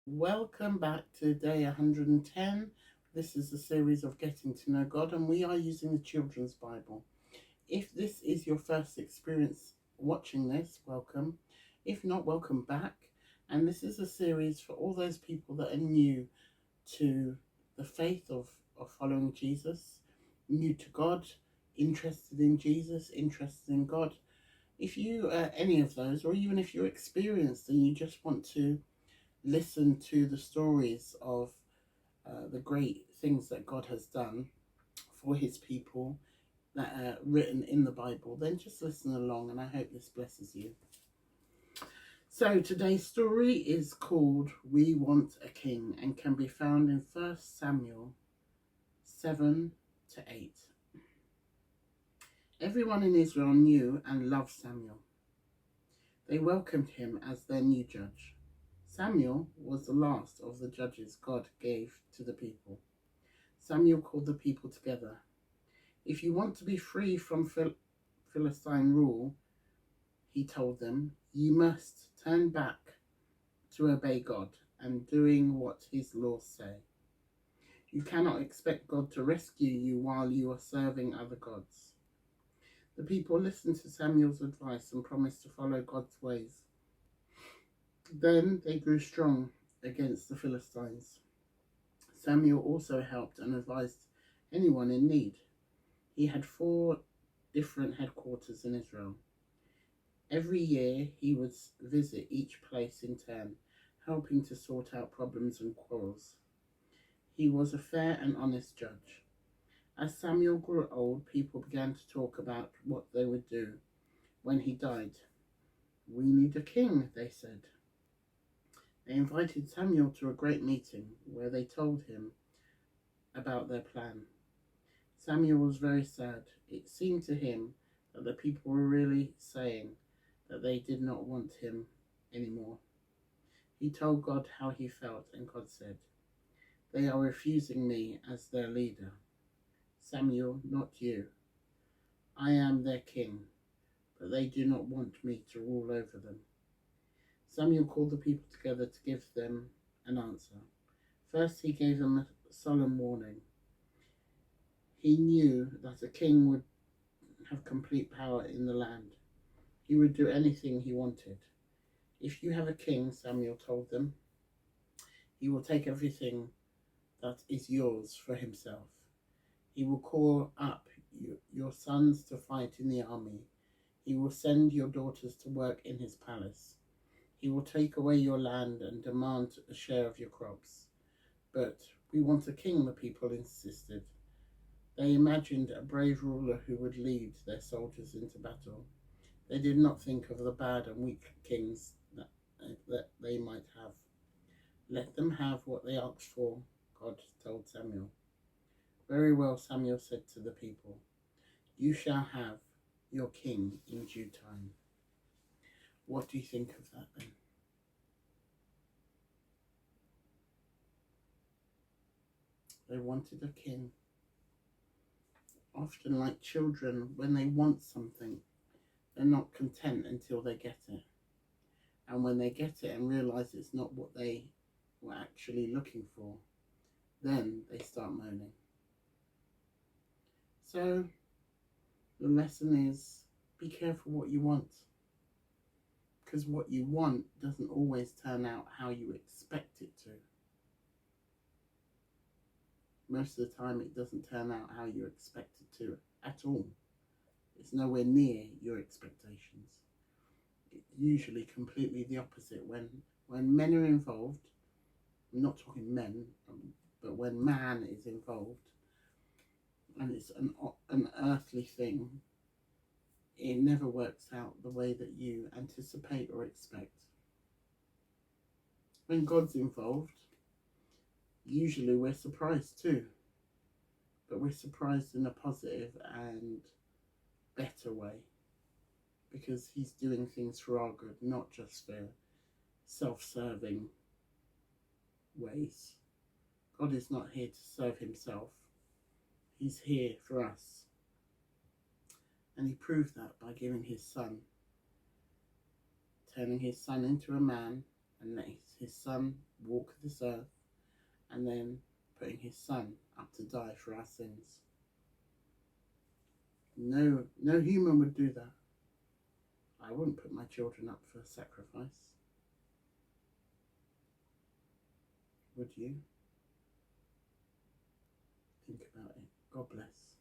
Welcome back to day 110. This is the series of Getting to Know God, and we are using the Children's Bible. If this is your first experience watching this, welcome. If not, welcome back. And this is a series for all those people that are new to the faith of following Jesus, new to God, interested in Jesus, interested in God. If you are any of those, or even if you're experienced and you just want to listen to the stories of the great things that God has done for his people that are written in the Bible, then just listen along, and I hope this blesses you. So today's story is called We Want a King and can be found in 1 Samuel 7 to 8. Everyone in Israel knew and loved Samuel. They welcomed him as their new judge. Samuel was the last of the judges God gave to the people. Samuel called the people together. If you want to be free from Philistine rule, he told them, you must turn back to obey God and doing what his laws say. You cannot expect God to rescue you while you are serving other gods. The people listened to Samuel's advice and promised to follow God's ways. Then they grew strong against the Philistines. Samuel also helped and advised anyone in need. He had 4 different headquarters in Israel. Every year he would visit each place in turn, helping to sort out problems and quarrels. He was a fair and honest judge. As Samuel grew old, people began to talk about what they would do when he died. We need a king, they said. They invited Samuel to a great meeting where they told him about their plan. Samuel was very sad. It seemed to him that the people were really saying that they did not want him anymore. He told God how he felt, and God said, they are refusing me as their leader. Samuel, not you. I am their king, but they do not want me to rule over them. Samuel called the people together to give them an answer. First, he gave them a solemn warning. He knew that a king would have complete power in the land. He would do anything he wanted. If you have a king, Samuel told them, he will take everything that is yours for himself. He will call up your sons to fight in the army. He will send your daughters to work in his palace. He will take away your land and demand a share of your crops. But we want a king, the people insisted. They imagined a brave ruler who would lead their soldiers into battle. They did not think of the bad and weak kings that they might have. Let them have what they asked for, God told Samuel. Very well, Samuel said to the people. You shall have your king in due time. What do you think of that then? They wanted a king. Often, like children, when they want something, they're not content until they get it. And when they get it and realise it's not what they were actually looking for, then they start moaning. So, the lesson is, be careful what you want. Because what you want doesn't always turn out how you expect it to. Most of the time it doesn't turn out how you expect it to at all. It's nowhere near your expectations. It's usually completely the opposite. When men are involved, I'm not talking men, but when man is involved, and it's an earthly thing, it never works out the way that you anticipate or expect. When God's involved, usually we're surprised too, but we're surprised in a positive and better way, because he's doing things for our good, not just for self-serving ways. God is not here to serve himself. He's here for us. And he proved that by giving his son, turning his son into a man and let his son walk this earth, and then putting his son up to die for our sins. No human would do that. I wouldn't put my children up for sacrifice. Would you? Think about it. God bless.